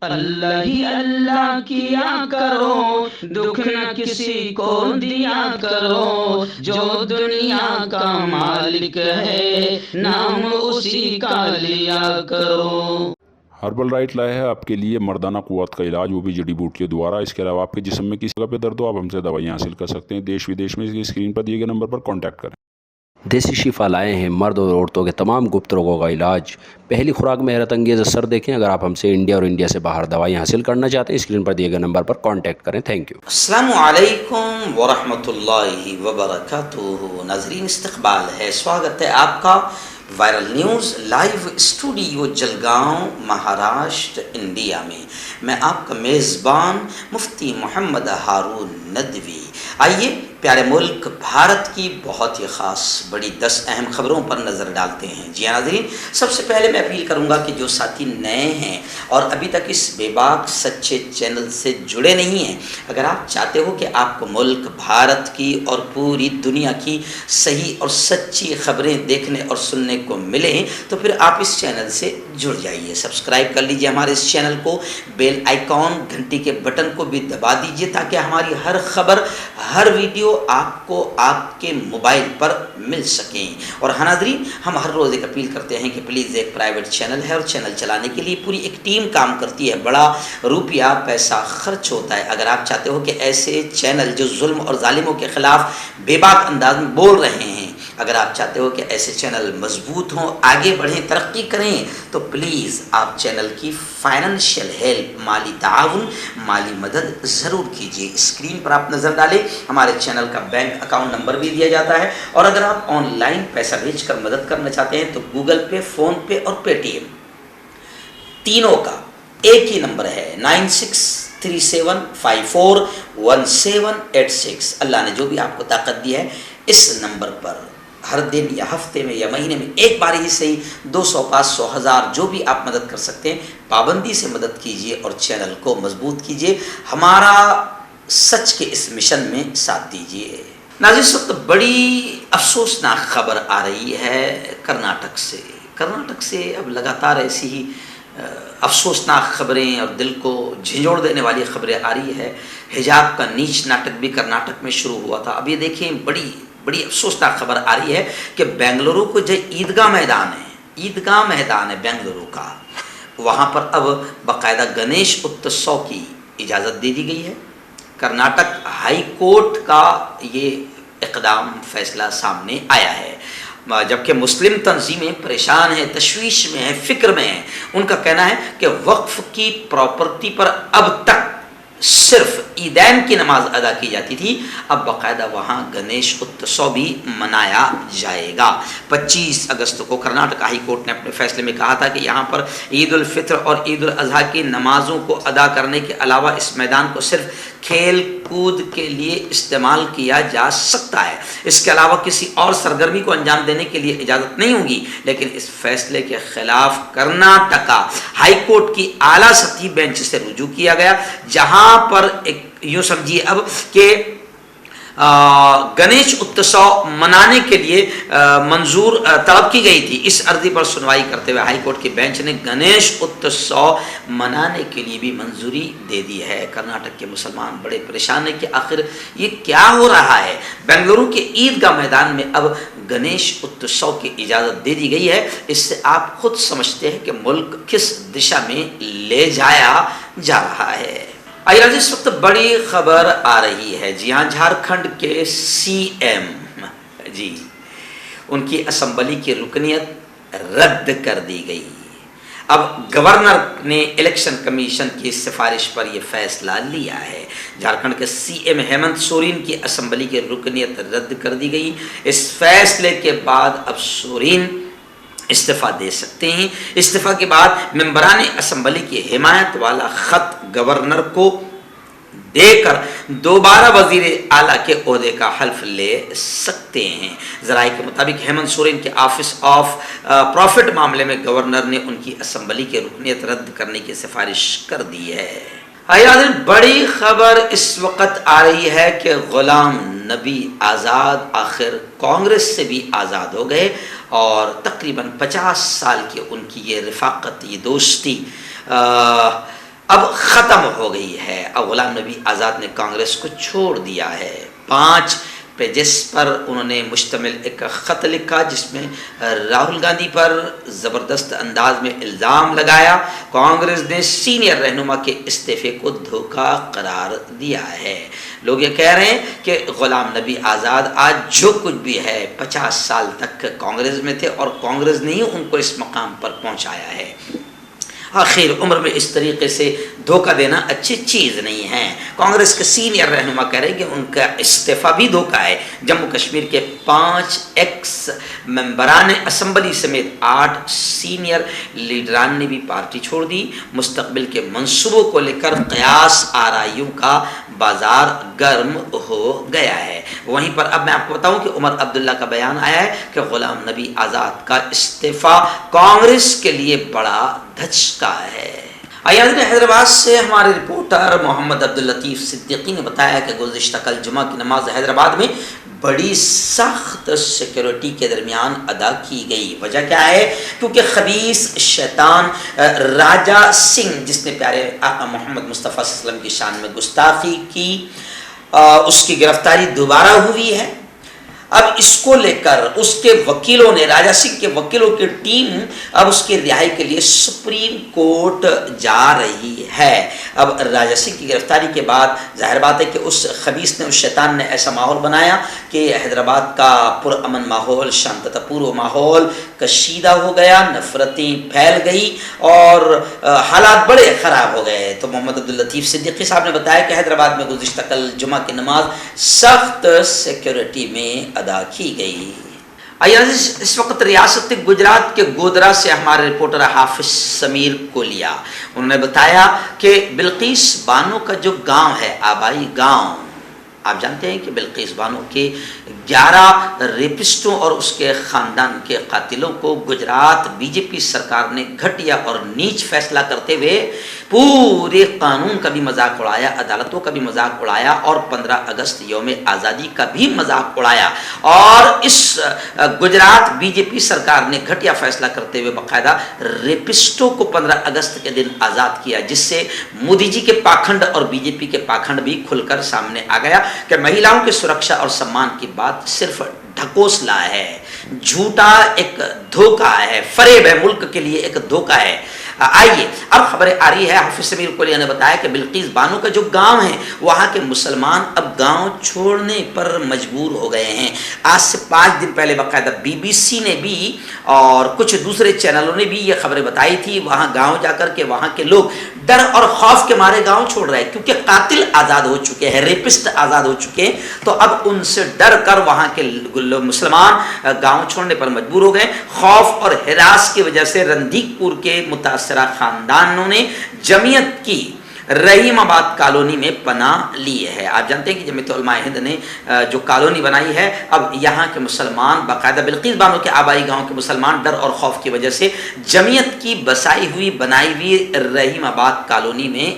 اللہ ہی اللہ کیا کرو، دکھ نہ کسی کو دیا کرو، جو دنیا کا مالک ہے نام اسی کا لیا کرو۔ ہربل رائٹ لائے ہے آپ کے لیے مردانہ قوت کا علاج، وہ بھی جڑی بوٹیوں دوارا۔ اس کے علاوہ آپ کے جسم میں کسی جگہ پہ درد ہو، آپ ہم سے دوائیاں حاصل کر سکتے ہیں دیش ودیش میں۔ اسکرین پر دیے گئے نمبر پر کانٹیکٹ کریں۔ دیسی شفا لائے ہیں مرد اور عورتوں کے تمام گپت روگوں کا علاج۔ پہلی خوراک میں حیرت انگیز اثر دیکھیں۔ اگر آپ ہم سے انڈیا اور انڈیا سے باہر دوائیاں حاصل کرنا چاہتے ہیں، اسکرین پر دیے گئے نمبر پر کانٹیکٹ کریں۔ Thank you. السلام علیکم ورحمۃ اللہ وبرکاتہ۔ ناظرین، استقبال ہے، سواگت ہے آپ کا viral news live studio Jalgaon, Maharashtra, India میں۔ میں آپ کا میزبان مفتی محمد ہارون ندوی۔ آئیے پیارے ملک بھارت کی بہت ہی خاص بڑی 10 اہم خبروں پر نظر ڈالتے ہیں۔ جی ہاں ناظرین، سب سے پہلے میں اپیل کروں گا کہ جو ساتھی نئے ہیں اور ابھی تک اس بے باک سچے چینل سے جڑے نہیں ہیں، اگر آپ چاہتے ہو کہ آپ کو ملک بھارت کی اور پوری دنیا کی صحیح اور سچی خبریں دیکھنے اور سننے کو ملیں، تو پھر آپ اس چینل سے جڑ جائیے۔ سبسکرائب کر لیجیے ہمارے اس چینل کو، بیل آئیکن گھنٹی کے بٹن کو بھی دبا دیجیے تاکہ ہماری ہر خبر، ہر ویڈیو آپ کو آپ کے موبائل پر مل سکیں۔ اور ہاں ناظرین، ہم ہر روز ایک اپیل کرتے ہیں کہ پلیز، ایک پرائیویٹ چینل ہے اور چینل چلانے کے لیے پوری ایک ٹیم کام کرتی ہے، بڑا روپیہ پیسہ خرچ ہوتا ہے۔ اگر آپ چاہتے ہو کہ ایسے چینل جو ظلم اور ظالموں کے خلاف بے باک انداز میں بول رہے ہیں، اگر آپ چاہتے ہو کہ ایسے چینل مضبوط ہوں، آگے بڑھیں، ترقی کریں، تو پلیز آپ چینل کی فائنینشیل ہیلپ، مالی تعاون، مالی مدد ضرور کیجیے۔ اسکرین پر آپ نظر ڈالیں، ہمارے چینل کا بینک اکاؤنٹ نمبر بھی دیا جاتا ہے، اور اگر آپ آن لائن پیسہ بھیج کر مدد کرنا چاہتے ہیں تو گوگل پے، فون پے اور پے ٹی ایم تینوں کا ایک ہی نمبر ہے، 9637541786۔ اللہ نے جو بھی آپ کو طاقت دی ہے، اس نمبر پر ہر دن یا ہفتے میں یا مہینے میں ایک بار ہی صحیح 200، 500، 1000 جو بھی آپ مدد کر سکتے ہیں، پابندی سے مدد کیجیے اور چینل کو مضبوط کیجیے، ہمارا سچ کے اس مشن میں ساتھ دیجیے۔ ناظرین، اس وقت بڑی افسوسناک خبر آ رہی ہے کرناٹک سے۔ کرناٹک سے اب لگاتار ایسی ہی افسوسناک خبریں اور دل کو جھنجھوڑ دینے والی خبریں آ رہی ہے۔ حجاب کا نیچ ناٹک بھی کرناٹک میں شروع ہوا تھا۔ اب یہ دیکھیں، بڑی افسوسناک خبر آ رہی ہے کہ بنگلورو کو جو عیدگاہ میدان ہے بنگلورو کا، وہاں پر اب باقاعدہ گنیش اتسو کی اجازت دے دی گئی ہے۔ کرناٹک ہائی کورٹ کا یہ اقدام، فیصلہ سامنے آیا ہے، جبکہ مسلم تنظیمیں پریشان ہیں، تشویش میں ہیں، فکر میں ہیں۔ ان کا کہنا ہے کہ وقف کی پراپرٹی پر اب تک صرف عیدین کی نماز ادا کی جاتی تھی، اب باقاعدہ وہاں گنیش اتسو بھی منایا جائے گا۔ 25 اگست کو کرناٹک ہائی کورٹ نے اپنے فیصلے میں کہا تھا کہ یہاں پر عید الفطر اور عید الاضحیٰ کی نمازوں کو ادا کرنے کے علاوہ اس میدان کو صرف کھیل کود کے لیے استعمال کیا جا سکتا ہے، اس کے علاوہ کسی اور سرگرمی کو انجام دینے کے لیے اجازت نہیں ہوگی۔ لیکن اس فیصلے کے خلاف کرناٹکا ہائی کورٹ کی اعلیٰ سطحی بینچ سے رجوع کیا گیا، جہاں پر ایک یوں سمجھیے اب کہ گنیش اتسو منانے کے لیے منظور طلب کی گئی تھی۔ اس عرضی پر سنوائی کرتے ہوئے ہائی کورٹ کی بینچ نے گنیش اتسو منانے کے لیے بھی منظوری دے دی ہے۔ کرناٹک کے مسلمان بڑے پریشان ہیں کہ آخر یہ کیا ہو رہا ہے۔ بنگلورو کے عیدگاہ میدان میں اب گنیش اتسو کی اجازت دے دی گئی ہے۔ اس سے آپ خود سمجھتے ہیں کہ ملک کس دشا میں لے جایا جا رہا ہے۔ آئیے اس وقت بڑی خبر آ رہی ہے، جی ہاں، جھارکھنڈ کے سی ایم، جی، ان کی اسمبلی کی رکنیت رد کر دی گئی۔ اب گورنر نے الیکشن کمیشن کی سفارش پر یہ فیصلہ لیا ہے۔ جھارکھنڈ کے سی ایم ہیمنت سورین کی اسمبلی کی رکنیت رد کر دی گئی۔ اس فیصلے کے بعد اب سورین استعفیٰ دے سکتے ہیں۔ استعفیٰ کے بعد ممبران اسمبلی کی حمایت والا خط گورنر کو دے کر دوبارہ وزیر اعلیٰ کے عہدے کا حلف لے سکتے ہیں۔ ذرائع کے مطابق ہیمنت سورین کے آفس آف پروفٹ معاملے میں گورنر نے ان کی اسمبلی کی رکنیت رد کرنے کی سفارش کر دی ہے۔ بڑی خبر اس وقت آ رہی ہے کہ غلام نبی آزاد آخر کانگریس سے بھی آزاد ہو گئے، اور تقریباً 50 سال کی ان کی یہ رفاقت، یہ دوستی اب ختم ہو گئی ہے. اب غلام نبی آزاد نے کانگریس کو چھوڑ دیا ہے. 5 پیجز پر انہوں نے مشتمل ایک خط لکھا جس میں راہل گاندھی پر زبردست انداز میں الزام لگایا. کانگریس نے سینئر رہنما کے استعفے کو دھوکہ قرار دیا ہے. لوگ یہ کہہ رہے ہیں کہ غلام نبی آزاد آج جو کچھ بھی ہے 50 سال تک کانگریس میں تھے اور کانگریس نے ہی ان کو اس مقام پر پہنچایا ہے. آخر عمر میں اس طریقے سے دھوکہ دینا اچھی چیز نہیں ہے. کانگریس کے سینئر رہنما کہہ رہے ہیں کہ ان کا استعفیٰ بھی دھوکہ ہے. جموں کشمیر کے 5 ایکس ممبران اسمبلی سمیت 8 سینئر لیڈران نے بھی پارٹی چھوڑ دی. مستقبل کے منصوبوں کو لے کر قیاس آرائیوں کا بازار گرم ہو گیا ہے. وہیں پر اب میں آپ کو بتاؤں کہ عمر عبداللہ کا بیان آیا ہے کہ غلام نبی آزاد کا استعفیٰ کانگریس کے لیے بڑا دھچکا ہے. آئیے حیدرآباد سے ہمارے رپورٹر محمد عبداللطیف صدیقی نے بتایا کہ گزشتہ کل جمعہ کی نماز حیدرآباد میں بڑی سخت سیکیورٹی کے درمیان ادا کی گئی. وجہ کیا ہے؟ کیونکہ خبیث شیطان راجہ سنگھ جس نے پیارے آقا محمد مصطفیٰ صلی اللہ علیہ وسلم کی شان میں گستاخی کی، اس کی گرفتاری دوبارہ ہوئی ہے. اب اس کو لے کر اس کے وکیلوں نے، راجہ سنگھ کے وکیلوں کی ٹیم اب اس کی رہائی کے لیے سپریم کورٹ جا رہی ہے. اب راجہ سنگھ کی گرفتاری کے بعد ظاہر بات ہے کہ اس خبیث نے، اس شیطان نے ایسا ماحول بنایا کہ حیدرآباد کا پرامن ماحول، شانتتا پورو ماحول کشیدہ ہو گیا، نفرتیں پھیل گئی اور حالات بڑے خراب ہو گئے. تو محمد عبداللطیف صدیقی صاحب نے بتایا کہ حیدرآباد میں گزشتہ کل جمعہ کی نماز سخت سیکیورٹی میں ادا کی گئی. آئیے اس وقت ریاست گجرات کے گودرا سے ہمارے رپورٹر حافظ سمیر کولیا، انہوں نے بتایا کہ بلقیس بانو کا جو گاؤں ہے، آبائی گاؤں، آپ جانتے ہیں کہ بلقیس بانو کے 11 ریپسٹوں اور اس کے خاندان کے قاتلوں کو گجرات بی جے پی سرکار نے گھٹیا اور نیچ فیصلہ کرتے ہوئے پورے قانون کا بھی مذاق اڑایا، عدالتوں کا بھی مذاق اڑایا اور 15 اگست یوم آزادی کا بھی مذاق اڑایا. اور اس گجرات بی جے پی سرکار نے گھٹیا فیصلہ کرتے ہوئے باقاعدہ ریپسٹوں کو 15 اگست کے دن آزاد کیا، جس سے مودی جی کے پاکھنڈ اور بی جے پی کے پاکھنڈ بھی کھل کر سامنے آ گیا کہ مہیلاؤں کی سرکشا اور سمان کی بات صرف ڈھکوسلا ہے، جھوٹا ایک دھوکہ ہے، فریب ہے، ملک کے لیے ایک دھوکہ ہے. آئیے اب خبریں آ رہی ہے. حافظ سمیر کولیا نے بتایا کہ بلقیس بانو کا جو گاؤں ہے وہاں کے مسلمان اب گاؤں چھوڑنے پر مجبور ہو گئے ہیں. آج سے 5 دن پہلے باقاعدہ بی بی سی نے بھی اور کچھ دوسرے چینلوں نے بھی یہ خبریں بتائی تھی. وہاں گاؤں جا کر کے وہاں کے لوگ ڈر اور خوف کے مارے گاؤں چھوڑ رہے ہیں کیونکہ قاتل آزاد ہو چکے ہیں، ریپسٹ آزاد ہو چکے ہیں. تو اب ان سے ڈر کر وہاں کے مسلمان گاؤں چھوڑنے پر مجبور ہو گئے. خوف اور ہراس کی وجہ سے رندیک پور کے متاثرہ خاندانوں نے جمعیت کی رحیم آباد کالونی میں پناہ لی ہے. آپ جانتے ہیں کہ جمعیت علماء ہند نے جو کالونی بنائی ہے، اب یہاں کے مسلمان باقاعدہ بلقیس بانو کے آبائی گاؤں کے مسلمان ڈر اور خوف کی وجہ سے جمعیت کی بنائی ہوئی رحیم آباد کالونی میں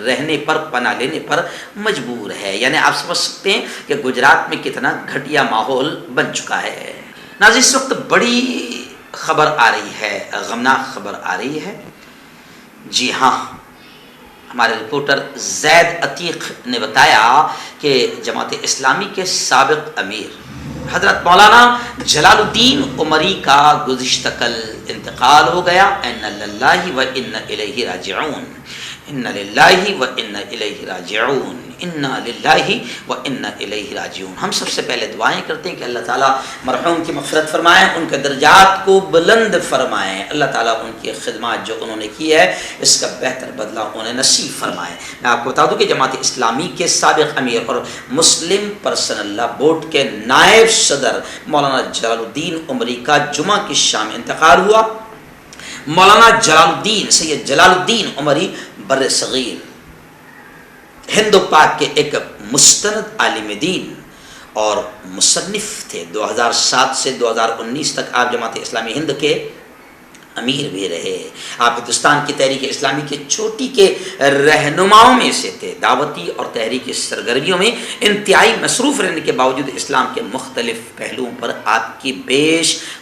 رہنے پر، پناہ لینے پر مجبور ہے. یعنی آپ سمجھ سکتے ہیں کہ گجرات میں کتنا گھٹیا ماحول بن چکا ہے. ناظرین اس وقت بڑی خبر آ رہی ہے، غمناک خبر آ رہی ہے. جی ہاں، ہمارے رپورٹر زید عتیق نے بتایا کہ جماعت اسلامی کے سابق امیر حضرت مولانا جلال الدین عمری کا گزشتہ کل انتقال ہو گیا. انا للہ و انا الیہ راجعون، انا للہ و انا الیہ راجعون، انا للہ و انا الیہ راجعون. ہم سب سے پہلے دعائیں کرتے ہیں کہ اللہ تعالیٰ مرحوم کی مغفرت فرمائیں، ان کے درجات کو بلند فرمائیں. اللہ تعالیٰ ان کی خدمات جو انہوں نے کی ہے اس کا بہتر بدلہ انہیں نصیب فرمائے. میں آپ کو بتا دوں کہ جماعت اسلامی کے سابق امیر اور مسلم پرسنل لا بورڈ کے نائب صدر مولانا جلال الدین عمری کا جمعہ کی شام انتقال ہوا. مولانا جلال الدین، سید جلال الدین عمری بر صغیر ہند و پاک کے ایک مستند عالم دین اور مصنف تھے. 2007 سے 2019 تک آپ جماعت اسلامی ہند کے امیر بھی رہے. آپ ہندوستان کی تحریک اسلامی کے چوٹی کے رہنماؤں میں سے تھے. دعوتی اور تحریکی سرگرمیوں میں انتہائی مصروف رہنے کے باوجود اسلام کے مختلف پہلوؤں پر آپ کی بیش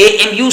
AMU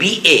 BA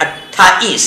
28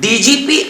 DGP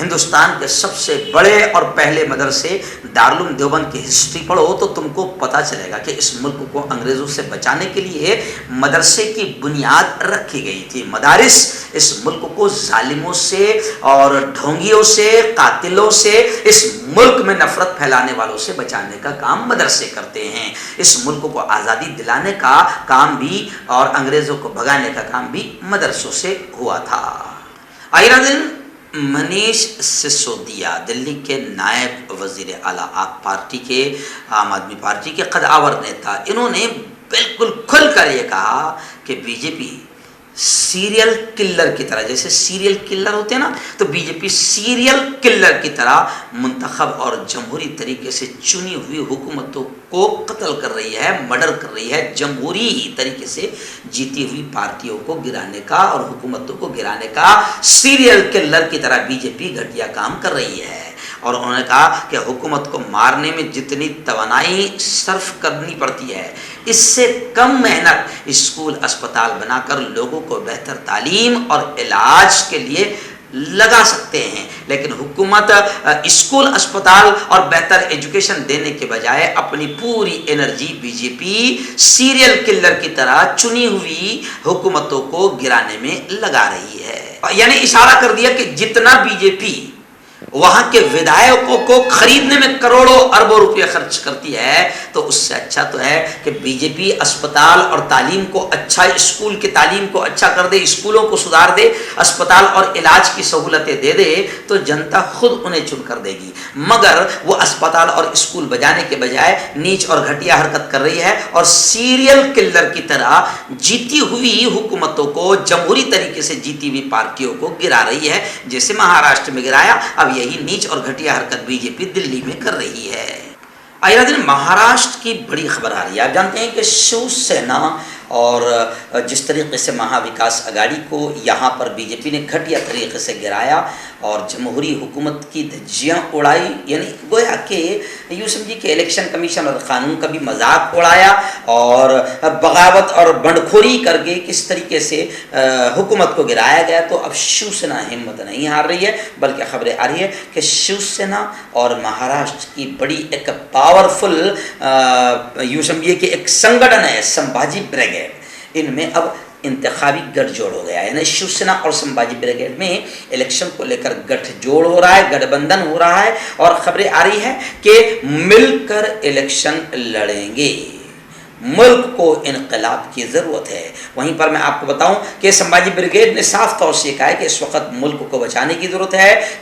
ہندوستان کے سب سے بڑے اور پہلے مدرسے دارالعلوم دیوبند کی ہسٹری پڑھو تو تم کو پتہ چلے گا کہ اس ملک کو انگریزوں سے بچانے کے لیے مدرسے کی بنیاد رکھی گئی تھی. مدارس اس ملک کو ظالموں سے اور ڈھونگیوں سے، قاتلوں سے، اس ملک میں نفرت پھیلانے والوں سے بچانے کا کام مدرسے کرتے ہیں. اس ملک کو آزادی دلانے کا کام بھی اور انگریزوں کو بھگانے کا کام بھی مدرسوں سے ہوا تھا. آئرہ دن منیش سسودیا دلی کے نائب وزیر اعلیٰ آپ پارٹی کے، عام آدمی پارٹی کے قدآور نیتا، انہوں نے بالکل کھل کر یہ کہا کہ بی جے پی سیریل کلر کی طرح، جیسے سیریل کلر ہوتے ہیں نا، تو بی جے پی سیریل کلر کی طرح منتخب اور جمہوری طریقے سے چنی ہوئی حکومتوں کو قتل کر رہی ہے، مرڈر کر رہی ہے. جمہوری طریقے سے جیتی ہوئی پارٹیوں کو گرانے کا اور حکومتوں کو گرانے کا سیریل کلر کی طرح بی جے پی گھٹیا کام کر رہی ہے. اور انہوں نے کہا کہ حکومت کو مارنے میں جتنی توانائی صرف کرنی پڑتی ہے، اس سے کم محنت اسکول اسپتال بنا کر لوگوں کو بہتر تعلیم اور علاج کے لیے لگا سکتے ہیں. لیکن حکومت اسکول اسپتال اور بہتر ایجوکیشن دینے کے بجائے اپنی پوری انرجی بی جے پی سیریل کلر کی طرح چنی ہوئی حکومتوں کو گرانے میں لگا رہی ہے. یعنی اشارہ کر دیا کہ جتنا بی جے پی وہاں کے ودھایکوں کو خریدنے میں کروڑوں اربوں روپے خرچ کرتی ہے، تو اس سے اچھا تو ہے کہ بی جے پی اسپتال اور تعلیم کو اچھا، اسکول کی تعلیم کو اچھا کر دے، اسکولوں کو سدھار دے، اسپتال اور علاج کی سہولتیں دے دے، تو جنتا خود انہیں چن کر دے گی. مگر وہ اسپتال اور اسکول بجانے کے بجائے نیچ اور گھٹیا حرکت کر رہی ہے اور سیریل کلر کی طرح جیتی ہوئی حکومتوں کو، جمہوری طریقے سے جیتی ہوئی پارٹیوں کو گرا رہی ہے، جیسے مہاراشٹر میں گرایا. اب یہی نیچ اور گھٹیا حرکت بی جے پی دلی میں کر رہی ہے. آئرہ دن مہاراشٹر کی بڑی خبر آ رہی ہے. آپ جانتے ہیں کہ شیو سینا اور جس طریقے سے مہا وکاس اگاڑی کو یہاں پر بی جے پی نے گھٹیا طریقے سے گرایا اور جمہوری حکومت کی دھجیاں اڑائی، یعنی گویا کہ یوں سمجھیے کہ الیکشن کمیشن اور قانون کا بھی مذاق اڑایا اور بغاوت اور بنڈکھوری کر کے کس طریقے سے حکومت کو گرایا گیا. تو اب شیو سینا ہمت نہیں ہار رہی ہے، بلکہ خبریں آ رہی ہے کہ شیو سینا اور مہاراشٹر کی بڑی ایک پاورفل یوں سمجھیے کہ ایک سنگھن ہے سمبھاجی بریگیڈ، ان میں اب انتخابی گٹھ جوڑ ہو گیا ہے. یعنی شیو سینا اور سمبھاجی بریگیڈ میں الیکشن کو لے کر گٹھ جوڑ ہو رہا ہے، گٹھ بندھن ہو رہا ہے، اور خبریں آ رہی ہے کہ مل کر الیکشن لڑیں گے. ملک کو انقلاب کی ضرورت ہے. وہیں پر میں آپ کو بتاؤں کہ سمبھاجی بریگیڈ نے صاف طور سے کہا ہے کہ اس وقت ملک کو بچانے کی ضرورت ہے،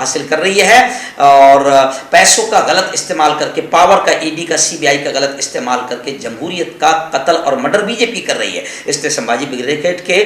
حاصل کر رہی ہے اور پیسوں کا غلط استعمال کر کے، پاور کا، ای ڈی کا، سی بی آئی کا غلط استعمال کر کے جمہوریت کا قتل اور مرڈر بی جے پی کر رہی ہے. اس لیے سمبھاجی بریگیڈ کے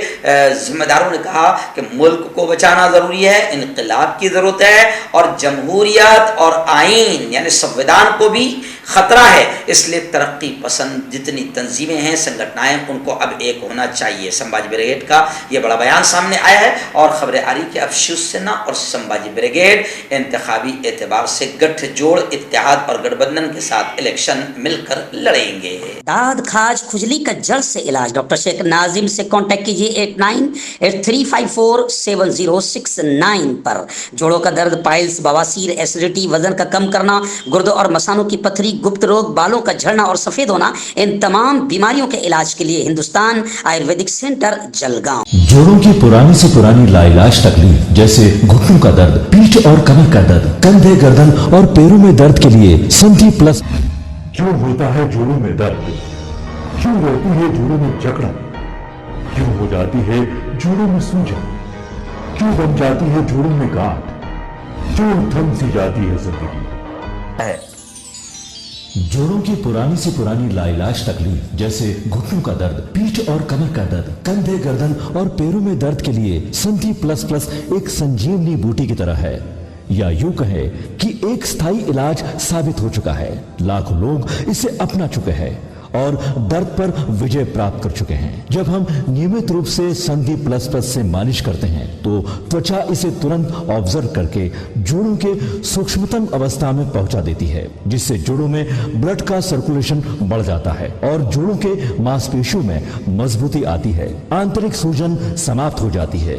ذمہ داروں نے کہا کہ ملک کو بچانا ضروری ہے، انقلاب کی ضرورت ہے، اور جمہوریت اور آئین یعنی سنویدھان کو بھی خطرہ ہے. اس لیے ترقی پسند جتنی تنظیمیں ہیں، سنگھٹنائیں، ان کو اب ایک ہونا چاہیے. سمبھاجی بریگیڈ کا یہ بڑا بیان سامنے آیا ہے اور خبریں آ رہی کہ اب شیو سینا اور سمبھاجی بریگیڈ انتخابی اعتبار سے گٹھ جوڑ، اتحاد اور گٹھ بندھن کے ساتھ الیکشن مل کر لڑیں گے. داد، کھاج، کھجلی کا جڑ سے علاج ڈاکٹر شیخ ناظم سے کانٹیکٹ کیجیے 8983547069 پر. جوڑوں کا درد، پائلس، بواسیر، ایسیڈیٹی، وزن کا کم کرنا، گردوں اور مثانوں کی پتھری، گپت روگ، بالوں کا جھڑنا اور سفید ہونا، ان تمام بیماریوں کے علاج کے لیے ہندوستان آیورویدک سینٹر جلگاؤں. جوڑوں کی پرانی سے پرانی لا علاج تکلیف جیسے گھٹنوں کا درد، پیٹھ اور کمر کا درد، کندھے، گردن اور پیروں میں درد کے لیے سنتھی پلس. کیوں ہوتا ہے جوڑوں میں درد؟ کیوں رہتی ہے جوڑوں میں جکڑن؟ کیوں ہو جاتی ہے جوڑوں میں سوجن؟ کیوں بن جاتی ہے جوڑوں میں گاٹھ؟ کیوں تھم سی جاتی ہے زندگی؟ جوڑوں کی پرانی سے پرانی لا علاج تکلیف جیسے گھٹنوں کا درد، پیٹھ اور کمر کا درد، کندھے، گردن اور پیروں میں درد کے لیے سنتھی پلس پلس ایک سنجیونی بوٹی کی طرح ہے، یا یوں کہے کہ ایک ستھائی علاج ثابت ہو چکا ہے. لاکھوں لوگ اسے اپنا چکے ہیں اور درد پر وجے پراپت کر چکے ہیں. جب ہم نیمت روپ سے سندھی پلس پلس سے مالش کرتے ہیں تو توچا اسے ترنت آبزرو کر کے جوڑوں کے سوکشمتم اوستھا میں پہنچا دیتی ہے، جس سے جوڑوں میں بلڈ کا سرکولیشن بڑھ جاتا ہے اور جوڑوں کے ماس پیشیوں میں مضبوطی آتی ہے، آنترک سوجن سماپت ہو جاتی ہے،